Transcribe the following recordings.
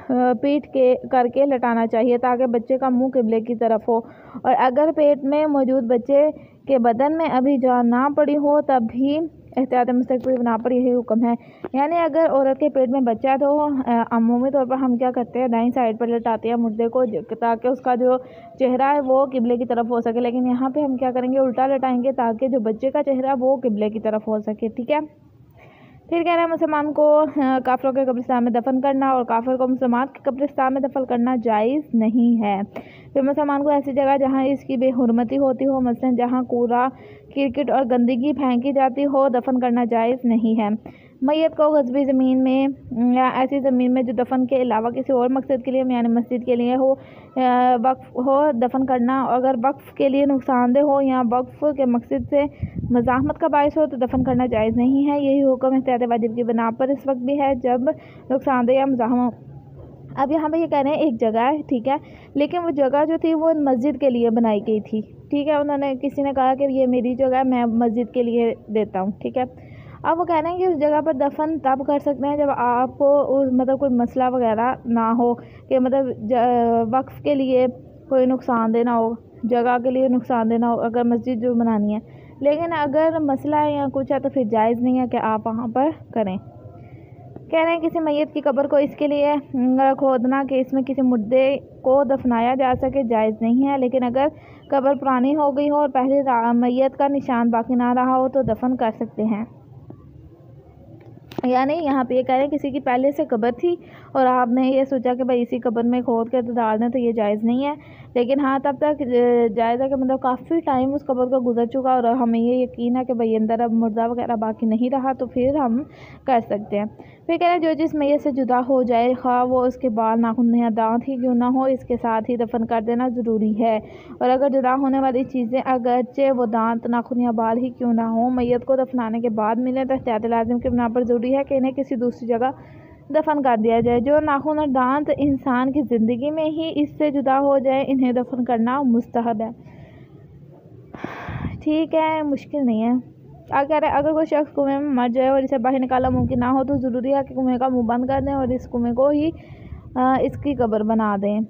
पीठ के करके लटाना चाहिए ताकि बच्चे का मुंह किबले की तरफ हो। और अगर पेट में मौजूद बच्चे के बदन में अभी जान ना पड़ी हो तब भी एहतियात मुस्तक़बिल ना पड़ी, यही हुक्म है। यानी अगर औरत के पेट में बच्चा है तो अमूमी तौर पर हम क्या करते हैं, दाईं साइड पर लटाते हैं मुर्दे को ताकि उसका जो चेहरा है वो किबले की तरफ हो सके। लेकिन यहाँ पे हम क्या करेंगे, उल्टा लटाएंगे ताकि जो बच्चे का चेहरा है वो किबले की तरफ हो सके। ठीक है। फिर कह रहे हैं मुसलमान को काफिरों के कब्रिस्तान में दफन करना और काफिर को मुसलमान के कब्रिस्तान में दफन करना जायज़ नहीं है। फिर मुसलमान को ऐसी जगह जहाँ इसकी बेहुरमती होती हो, मसलन जहाँ कूड़ा कीचड़ और गंदगी फेंकी जाती हो, दफन करना जायज़ नहीं है। मैयत को गस्बी ज़मीन में या ऐसी ज़मीन में जो दफन के अलावा किसी और मकसद के लिए यानी मस्जिद के लिए हो, वक्फ हो, दफन करना। अगर वक्फ के लिए नुकसानदेह हो या वक्फ के मकसद से मज़ाहमत का बायस हो तो दफन करना जायज़ नहीं है। यही हुक्म एहतियात वाजिब की बिना पर इस वक्त भी है जब नुकसानदेह या मज़ाहमत। अब यहाँ पे ये कह रहे हैं एक जगह है, ठीक है, लेकिन वो जगह जो थी वो मस्जिद के लिए बनाई गई थी। ठीक है, उन्होंने किसी ने कहा कि ये मेरी जगह है, मैं मस्जिद के लिए देता हूँ। ठीक है। अब वो कह रहे हैं कि उस जगह पर दफन तब कर सकते हैं जब आपको मतलब कोई मसला वगैरह ना हो कि मतलब वक्फ के लिए कोई नुकसान देना हो, जगह के लिए नुकसान देना हो, अगर मस्जिद जो बनानी है। लेकिन अगर मसला है या कुछ है तो फिर जायज़ नहीं है कि आप वहाँ पर करें। कह रहे हैं किसी मैयत की कब्र को इसके लिए खोदना कि इसमें किसी मुर्दे को दफनाया जा सके जायज़ नहीं है। लेकिन अगर कब्र पुरानी हो गई हो और पहले मैयत का निशान बाकी ना रहा हो तो दफन कर सकते हैं। यानी यहाँ पे ये कह रहे हैं किसी की पहले से कब्र थी और आपने ये सोचा कि भाई इसी कब्र में खोद कर तो डाल दें, तो ये जायज़ नहीं है। लेकिन हाँ तब तक जायज़ है कि मतलब काफ़ी टाइम उस कब्र का गुजर चुका और हमें ये यकीन है कि भाई अंदर अब मुर्दा वगैरह बाकी नहीं रहा तो फिर हम कर सकते हैं। फिर कह रहे हैं जो जिस मैयत से जुदा हो जाए, खा वो उसके बाल नाखून या दांत ही क्यों ना हो, इसके साथ ही दफन कर देना ज़रूरी है। और अगर जुदा होने वाली चीज़ें अगरचे वो दांत नाखून या बाल ही क्यों ना हो मैयत को दफनाने के बाद मिले तो एहतियात लाजिम के बिना पर ज़रूरी है कि इन्हें किसी दूसरी जगह दफन कर दिया जाए। जो नाखून और दांत इंसान की ज़िंदगी में ही इससे जुदा हो जाए इन्हें दफन करना मुस्तहब है। ठीक है, मुश्किल नहीं है। अगर कोई शख्स कुएं में मर जाए और इसे बाहर निकालना मुमकिन ना हो तो ज़रूरी है कि कुएं का मुंह बंद कर दें और इस कुएं को ही इसकी कब्र बना दें।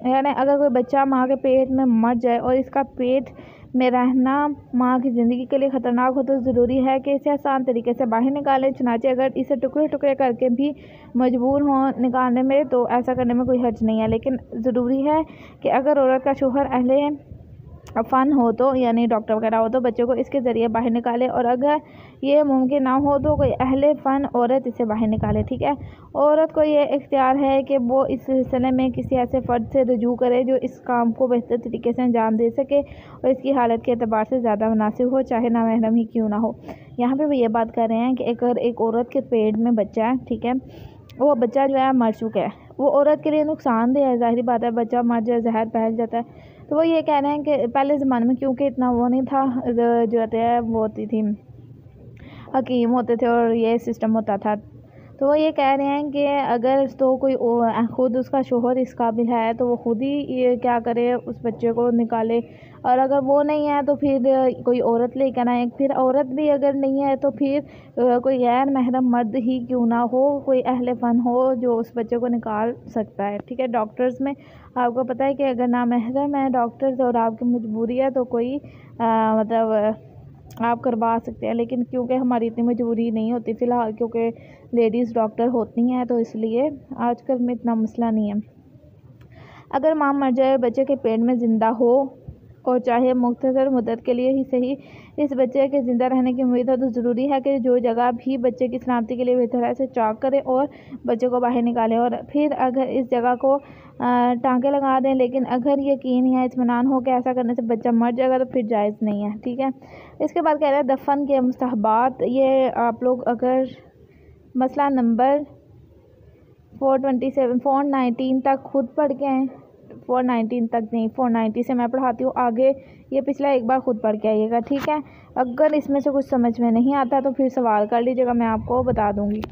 यानी अगर कोई बच्चा माँ के पेट में मर जाए और इसका पेट में रहना माँ की ज़िंदगी के लिए ख़तरनाक हो तो ज़रूरी है कि इसे आसान तरीके से बाहर निकालें। चुनांचे अगर इसे टुकड़े टुकड़े करके भी मजबूर हों निकालने में तो ऐसा करने में कोई हर्ज नहीं है। लेकिन ज़रूरी है कि अगर औरत का शोहर अहले फ़न हो तो यानी डॉक्टर वगैरह हो तो बच्चे को इसके ज़रिए बाहर निकाले, और अगर ये मुमकिन ना हो तो कोई अहले फ़न औरत इसे बाहर निकाले। ठीक है। औरत को ये इख्तियार है कि वो इस सिलसिले में किसी ऐसे फ़र्द से रुजू करे जो इस काम को बेहतर तरीके से अंजाम दे सके और इसकी हालत के एतबार से ज़्यादा मुनासिब हो, चाहे नामहरम ही क्यों ना हो। यहाँ पर वो ये बात कर रहे हैं कि अगर एक औरत के पेट में बच्चा है, ठीक है, वो बच्चा जो है मर चुका है, वो औरत के लिए नुकसानदेह है, ज़ाहिर बात है, बच्चा मर जाए जहर फैल जाता है। तो वो ये कह रहे हैं कि पहले ज़माने में क्योंकि इतना वो नहीं था, जो होते हैं वो होती थी हकीम होते थे और ये सिस्टम होता था, तो वो ये कह रहे हैं कि अगर तो कोई ख़ुद उसका शोहर इस काबिल है तो वो ख़ुद ही ये क्या करे, उस बच्चे को निकाले, और अगर वो नहीं है तो फिर कोई औरत लेकर आए। फिर औरत भी अगर नहीं है तो फिर कोई गैर महरम मर्द ही क्यों ना हो, कोई अहले फ़न हो जो उस बच्चे को निकाल सकता है। ठीक है। डॉक्टर्स में आपको पता है कि अगर नामहरम है डॉक्टर्स और आपकी मजबूरी है तो कोई मतलब आप करवा सकते हैं, लेकिन क्योंकि हमारी इतनी मजबूरी नहीं होती फ़िलहाल, क्योंकि लेडीज़ डॉक्टर होती हैं तो इसलिए आजकल में इतना मसला नहीं है। अगर माँ मर जाए बच्चे के पेट में ज़िंदा हो और चाहे मुख्तसर मुद्दत के लिए ही सही इस बच्चे के ज़िंदा रहने की उम्मीद हो तो ज़रूरी है कि जो जगह भी बच्चे की सलामती के लिए बेहतर है से चाक करें और बच्चे को बाहर निकालें, और फिर अगर इस जगह को टाँके लगा दें। लेकिन अगर यकीन या इत्मीनान हो कि ऐसा करने से बच्चा मर जाएगा तो फिर जायज़ नहीं है। ठीक है। इसके बाद कह रहे हैं दफन के मुस्तहबात। ये आप लोग अगर मसला नंबर 419 तक खुद पढ़ के आएँ, 419 तक नहीं, 490 से मैं पढ़ाती हूँ आगे, ये पिछला एक बार खुद पढ़ के आइएगा। ठीक है। अगर इसमें से कुछ समझ में नहीं आता तो फिर सवाल कर लीजिएगा, मैं आपको बता दूँगी।